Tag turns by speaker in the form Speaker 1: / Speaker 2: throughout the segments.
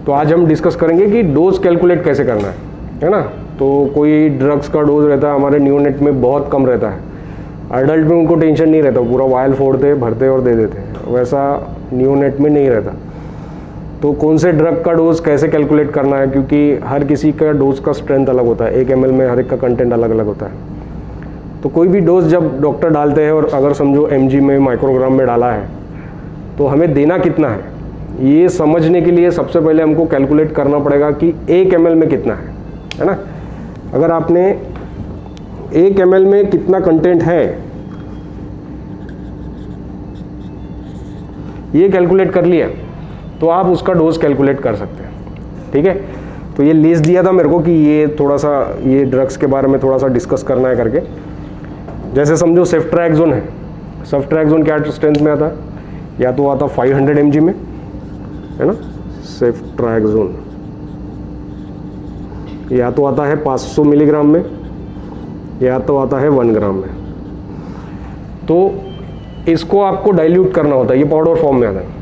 Speaker 1: तो आज हम डिस्कस करेंगे कि डोज कैलकुलेट कैसे करना है ना। तो कोई ड्रग्स का डोज रहता है हमारे न्यूनेट में बहुत कम रहता है, एडल्ट में उनको टेंशन नहीं रहता, पूरा वायल फोड़ते भरते और दे देते हैं, वैसा न्यूनेट में नहीं रहता। तो कौन से ड्रग का डोज कैसे कैलकुलेट करना है, क्योंकि हर किसी का डोज का स्ट्रेंथ अलग होता है, 1 ml में हर एक का कंटेंट अलग अलग होता है। तो कोई भी डोज जब डॉक्टर डालते हैं और अगर समझो mg में माइक्रोग्राम में डाला है तो हमें देना कितना है, ये समझने के लिए सबसे पहले हमको कैलकुलेट करना पड़ेगा कि 1 ml में कितना है ना। अगर आपने 1 ml में कितना कंटेंट है ये कैलकुलेट कर लिया तो आप उसका डोज कैलकुलेट कर सकते हैं। ठीक है, तो ये लिस्ट दिया था मेरे को कि ये थोड़ा सा ये ड्रग्स के बारे में थोड़ा सा डिस्कस करना है करके। जैसे समझो सेफ्ट्रैक्सोन है, सेफ्ट्रैक्सोन क्या स्ट्रेंथ में आता है, या तो आता 500 mg में है ना सेफ्ट्रैक्सोन, या तो आता है 500 मिलीग्राम में, या तो आता है 1 ग्राम में। तो इसको आपको डाइल्यूट करना होता है, ये पाउडर फॉर्म में आता है।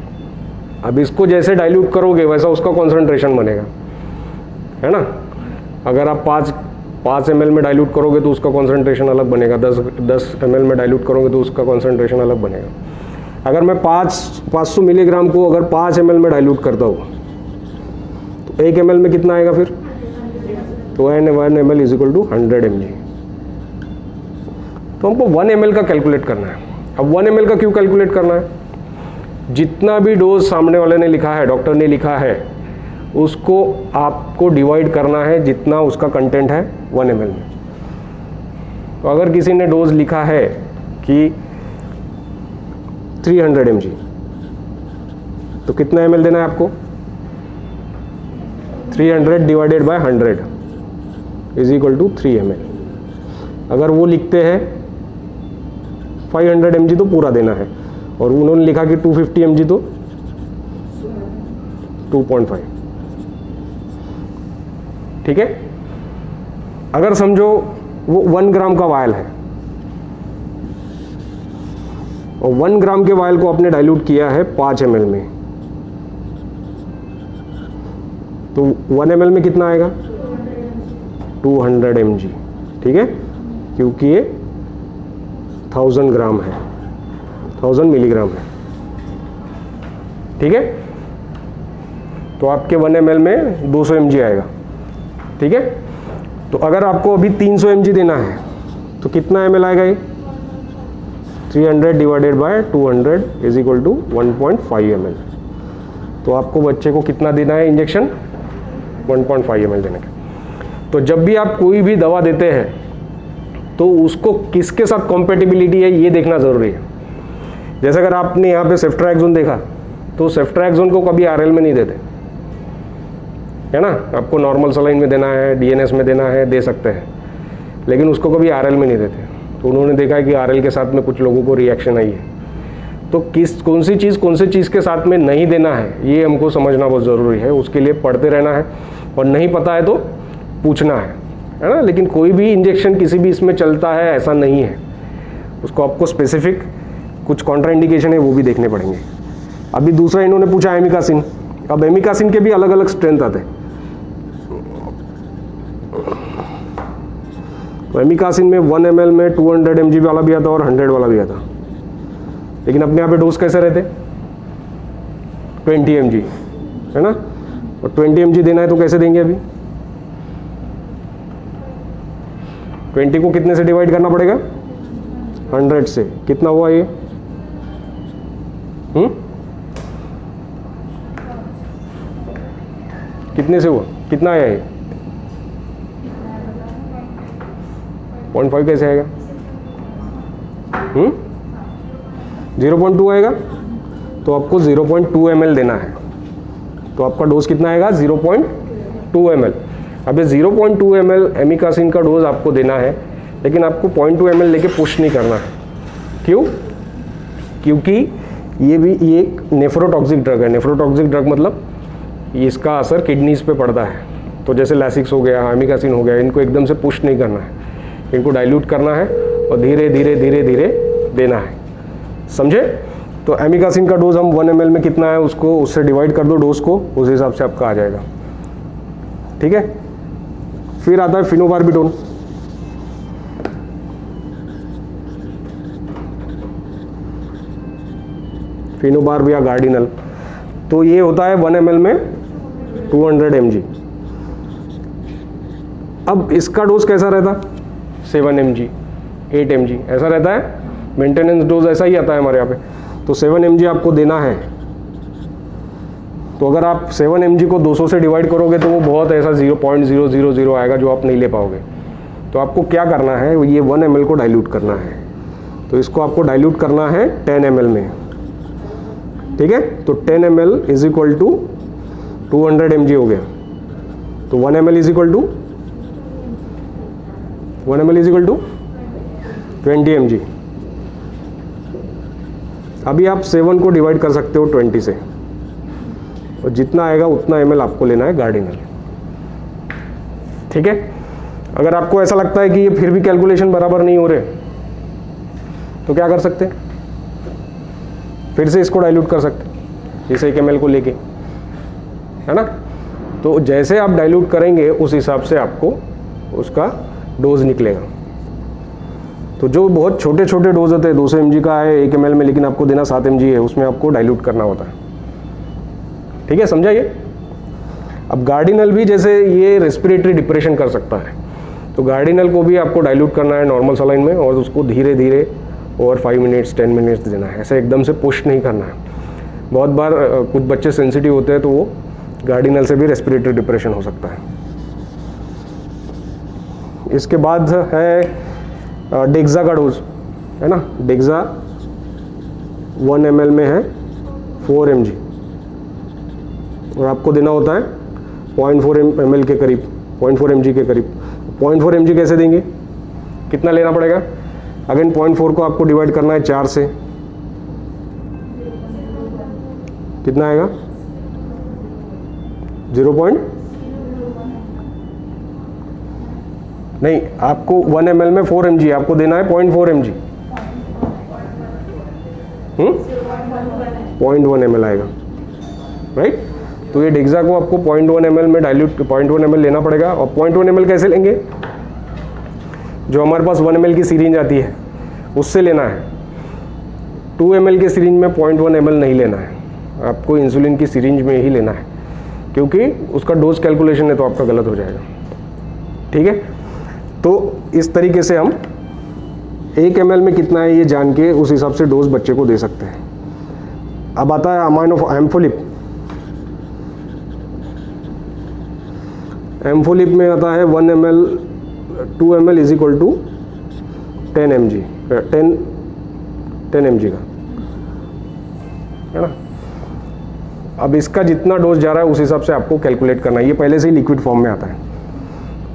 Speaker 1: अब इसको जैसे डाइल्यूट करोगे वैसा उसका कॉन्सेंट्रेशन बनेगा, है ना। अगर आप 5 ml में डाइल्यूट करोगे तो उसका कॉन्सेंट्रेशन अलग बनेगा, 10 ml में डाइल्यूट करोगे तो उसका कॉन्सेंट्रेशन अलग बनेगा। अगर मैं 500 मिलीग्राम को अगर 5 ml में डाइल्यूट करता हूँ तो 1 ml में कितना आएगा फिर, तो 1 ml is equal to 100 mg। तो हमको 1 ml का कैलकुलेट करना है। अब 1 ml का क्यों कैलकुलेट करना है, जितना भी डोज सामने वाले ने लिखा है, डॉक्टर ने लिखा है, उसको आपको डिवाइड करना है जितना उसका कंटेंट है 1 ml में। तो अगर किसी ने डोज लिखा है कि 300 mg तो कितना ml देना है आपको, 300 divided by 100 is equal to 3 ml। अगर वो लिखते हैं 500 mg तो पूरा देना है, और उन्होंने लिखा कि 250 mg तो 2.5। ठीक है, अगर समझो वो 1 ग्राम का वायल है और 1 ग्राम के वायल को आपने डाइल्यूट किया है 5 ml में, तो 1 ml में कितना आएगा, 200 mg। ठीक है, क्योंकि ये 1000 ग्राम है, 1000 मिलीग्राम है। ठीक है, तो आपके 1 ml में 200 mg आएगा। ठीक है, तो अगर आपको अभी 300 mg देना है तो कितना ml आएगा ये, 300 divided by 200 is equal to 1.5 ml। तो आपको बच्चे को कितना देना है इंजेक्शन, 1.5 ml देने का। तो जब भी आप कोई भी दवा देते हैं तो उसको किसके साथ कॉम्पेटिबिलिटी है ये देखना ज़रूरी है। जैसे अगर आपने यहाँ पे सेफ्ट्रैक्सोन देखा तो सेफ्ट्रैक्सोन को कभी आरएल में नहीं देते, है ना। आपको नॉर्मल सलाइन में देना है, डीएनएस में देना है, दे सकते हैं, लेकिन उसको कभी आरएल में नहीं देते। तो उन्होंने देखा है कि आरएल के साथ में कुछ लोगों को रिएक्शन आई है, तो कौन सी चीज़ के साथ में नहीं देना है ये हमको समझना बहुत ज़रूरी है। उसके लिए पढ़ते रहना है, और नहीं पता है तो पूछना है ना। लेकिन कोई भी इंजेक्शन किसी भी इसमें चलता है ऐसा नहीं है, उसको आपको स्पेसिफिक कुछ कॉन्ट्राइंडिकेशन है वो भी देखने पड़ेंगे। अभी दूसरा इन्होंने पूछा एमिकासिन। अब एमिकासिन के भी अलग अलग स्ट्रेंथ आते हैं। तो एमिकासिन में 1 ml में 200 mg वाला भी आता और 100 वाला भी आता, लेकिन अपने यहाँ पे डोज कैसे रहते, 20 mg है ना। और 20 mg देना है तो कैसे देंगे, अभी 20 को कितने से डिवाइड करना पड़ेगा, 100 से। कितना हुआ ये, कितने से हुआ, कितना आया ये, 0.5 कैसे आएगा, 0.2 आएगा। तो आपको 0.2 ml देना है, तो आपका डोज कितना आएगा, 0.2 ml। अब ये 0.2 ml एमिकासिन का डोज आपको देना है, लेकिन आपको 0.2 ml लेके पुश नहीं करना है। क्यों, क्योंकि ये एक नेफ्रोटॉक्सिक ड्रग है। नेफ्रोटॉक्सिक ड्रग मतलब इसका असर किडनीज पे पड़ता है। तो जैसे लैसिक्स हो गया, एमिकासिन हो गया, इनको एकदम से पुश नहीं करना है, इनको डाइल्यूट करना है और धीरे धीरे धीरे धीरे देना है, समझे। तो एमिकासिन का डोज हम 1 ml में कितना है उसको उससे डिवाइड कर दो डोज को, उस हिसाब से आपका आ जाएगा। ठीक है, फिर आता है फिनोबार्बिटोन। फिनोबार्ब या गार्डिनल, तो ये होता है 1 ml में 200 mg। अब इसका डोज कैसा रहता, 7 mg 8 mg ऐसा रहता है, मेंटेनेंस डोज ऐसा ही आता है हमारे यहाँ पे। तो 7 mg आपको देना है, तो अगर आप 7 mg को 200 से डिवाइड करोगे तो वो बहुत ऐसा 0.000 आएगा जो आप नहीं ले पाओगे। तो आपको क्या करना है, ये 1 ml को डाइल्यूट करना है। तो इसको आपको डाइल्यूट करना है 10 ml में। ठीक है, तो 10 ml is equal to 200 mg हो गया। तो 1 ml is equal to 20 mg। अभी आप 7 को डिवाइड कर सकते हो 20 से, और जितना आएगा उतना ml आपको लेना है गार्डिनल। ठीक है, अगर आपको ऐसा लगता है कि ये फिर भी कैलकुलेशन बराबर नहीं हो रहे, तो क्या कर सकते हैं, फिर से इसको डाइल्यूट कर सकते हैं इस 1 ml को लेके, है ना। तो जैसे आप डाइल्यूट करेंगे उस हिसाब से आपको उसका डोज निकलेगा। तो जो बहुत छोटे छोटे डोज होते हैं, 200 mg का है 1 ml में, लेकिन आपको देना 7 mg है, उसमें आपको डाइल्यूट करना होता है। ठीक है, समझा ये। अब गार्डिनल भी जैसे ये रेस्पिरेटरी डिप्रेशन कर सकता है, तो गार्डिनल को भी आपको डाइल्यूट करना है नॉर्मल सलाइन में, और उसको धीरे धीरे ओवर 5 मिनट्स 10 मिनट्स देना है, ऐसे एकदम से पुश नहीं करना है। बहुत बार कुछ बच्चे सेंसिटिव होते हैं तो वो गार्डिनल से भी रेस्पिरेटरी डिप्रेशन हो सकता है। इसके बाद है डेक्सा का डोज, है ना। डेक्सा 1 ml में है 4 mg, और आपको देना होता है 0.4 ml के करीब, 0.4 mg के करीब। 0.4 mg कैसे देंगे, कितना लेना पड़ेगा, अगेन 0.4 को आपको डिवाइड करना है 4 से, कितना आएगा 0. नहीं, आपको 1 ml में 4 mg, आपको देना है 0.4 mg। 0.1 ml आएगा, राइट। तो ये डेक्सा को आपको 0.1 ml में डाइल्यूट 0.1 ml लेना पड़ेगा। और 0.1 ml कैसे लेंगे, जो हमारे पास 1 ml की सीरींज आती है उससे लेना है। 2 ml के सीरींज में 0.1 ml नहीं लेना है, आपको इंसुलिन की सीरींज में ही लेना है, क्योंकि उसका डोज कैलकुलेशन है तो आपका गलत हो जाएगा। ठीक है, तो इस तरीके से हम 1 ml में कितना है ये जान के उस हिसाब से डोज बच्चे को दे सकते हैं। अब आता है एम्फोलिप। एम्फोलिप में आता है 1 ml 2 ml is equal to 10 mg 10 mg का, है ना। अब इसका जितना डोज जा रहा है उस हिसाब से आपको कैलकुलेट करना है। ये पहले से ही लिक्विड फॉर्म में आता है,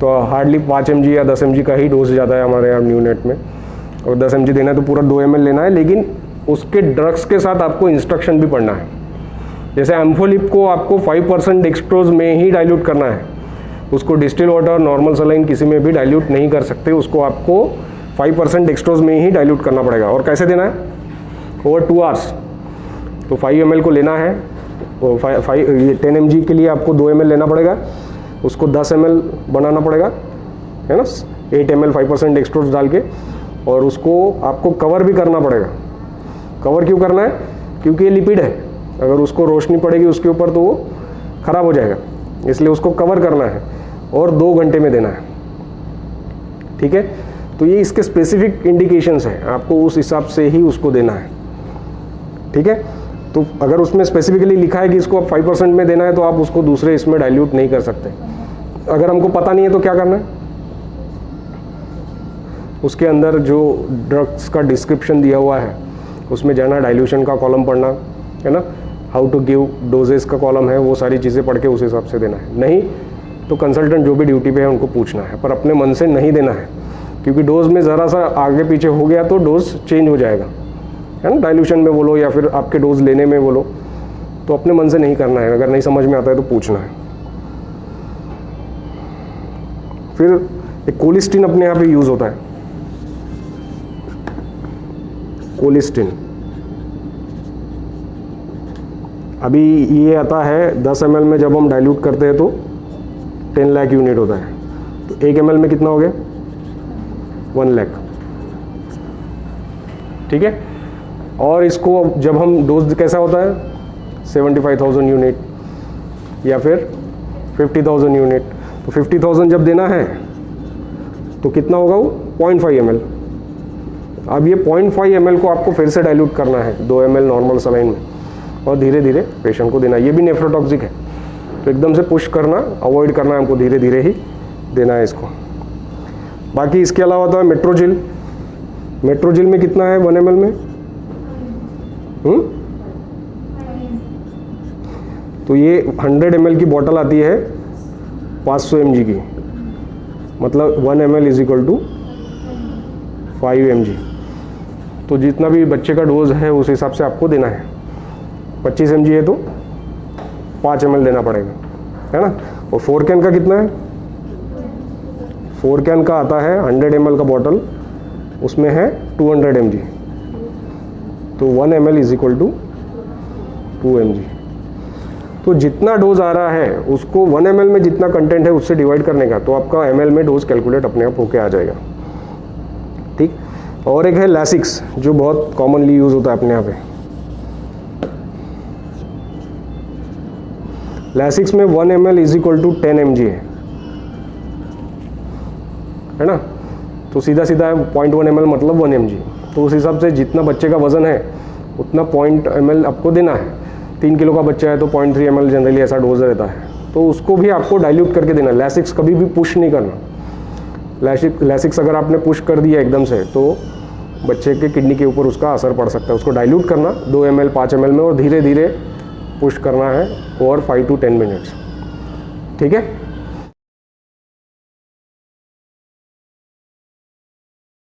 Speaker 1: तो हार्डली 5 mg या 10 mg का ही डोज जाता है हमारे यहाँ न्यूनेट में। और 10 mg देना है तो पूरा 2 ml लेना है, लेकिन उसके ड्रग्स के साथ आपको इंस्ट्रक्शन भी पढ़ना है। जैसे एम्फोलिप को आपको 5% डेक्सट्रोज में ही डाइल्यूट करना है, उसको डिस्टिल वाटर नॉर्मल सलाइन किसी में भी डाइल्यूट नहीं कर सकते, उसको आपको 5% डेक्सट्रोज में ही डाइल्यूट करना पड़ेगा। और कैसे देना है, ओवर 2 आवर्स। तो 5 ml को लेना है, ये 10 mg के लिए आपको 2 ml लेना पड़ेगा, उसको 10 ml बनाना पड़ेगा, है ना, 8 ml 5% डेक्सट्रोज डाल के, और उसको आपको कवर भी करना पड़ेगा। कवर क्यों करना है, क्योंकि ये लिपिड है, अगर उसको रोशनी पड़ेगी उसके ऊपर तो वो खराब हो जाएगा, इसलिए उसको कवर करना है और 2 घंटे में देना है। ठीक है, तो ये इसके स्पेसिफिक इंडिकेशंस हैं, आपको उस हिसाब से ही उसको देना है। ठीक है, तो अगर उसमें स्पेसिफिकली लिखा है कि इसको 5% में देना है तो आप उसको दूसरे इसमें डाइल्यूट नहीं कर सकते। अगर हमको पता नहीं है तो क्या करना है, उसके अंदर जो ड्रग्स का डिस्क्रिप्शन दिया हुआ है उसमें जाना, डाइल्यूशन का कॉलम पढ़ना, है ना, हाउ टू गिव डोजेस का कॉलम है, वो सारी चीज़ें पढ़ के उस हिसाब से देना है। नहीं तो कंसल्टेंट जो भी ड्यूटी पे है उनको पूछना है, पर अपने मन से नहीं देना है, क्योंकि डोज में ज़रा सा आगे पीछे हो गया तो डोज चेंज हो जाएगा, है ना। डाइल्यूशन में बोलो या फिर आपके डोज लेने में बोलो, तो अपने मन से नहीं करना है। अगर नहीं समझ में आता है तो पूछना है। फिर एक कोलिस्टिन अपने यहाँ पे यूज़ होता है, कोलिस्टिन अभी ये आता है 10 ml में जब हम डाइल्यूट करते हैं तो 10 लाख यूनिट होता है, तो 1 ml में कितना हो गया 1 लाख, ठीक है। और इसको जब हम डोज कैसा होता है 75,000 यूनिट या फिर 50,000 यूनिट, तो 50,000 जब देना है तो कितना होगा वो 0.5 ml। अब ये 0.5 ml को आपको फिर से डाइल्यूट करना है 2 ml नॉर्मल सलाइन में, और धीरे धीरे पेशेंट को देना है। ये भी नेफ्रोटॉक्सिक है, तो एकदम से पुश करना अवॉइड करना है हमको, धीरे धीरे ही देना है इसको। बाकी इसके अलावा होता है मेट्रोजिल। मेट्रोजिल में कितना है 1 ml में? तो ये 100 ml की बॉटल आती है 500 mg की, मतलब 1 ml is equal to 5 mg। तो जितना भी बच्चे का डोज है उस हिसाब से आपको देना है। 25 mg है तो 5 ml देना पड़ेगा, है ना। और 4 कैन का कितना है? 4 कैन का आता है 100 ml का बॉटल, उसमें है 200 mg, तो 1 ml is equal to 2 mg। तो जितना डोज आ रहा है उसको 1 ml में जितना कंटेंट है उससे डिवाइड करने का, तो आपका ml में डोज कैलकुलेट अपने आप होके आ जाएगा, ठीक। और एक है लैसिक्स, जो बहुत कॉमनली यूज होता है अपने यहाँ पे। लैसिक्स में 1 ml is equal to 10 mg है ना। तो सीधा सीधा 0.1 ml मतलब 1 mg। तो उस हिसाब से जितना बच्चे का वजन है उतना 0 ml आपको देना है। 3 किलो का बच्चा है तो 0.3 ml जनरली ऐसा डोज रहता है, तो उसको भी आपको डाइल्यूट करके देना। लैसिक्स कभी भी पुश नहीं करना। लैसिक्स अगर आपने पुश कर दिया एकदम से तो बच्चे के किडनी के ऊपर उसका असर पड़ सकता है। उसको डाइल्यूट करना 2 ml 5 ml में, और धीरे धीरे पुश करना है ओवर 5 to 10 मिनट्स, ठीक है।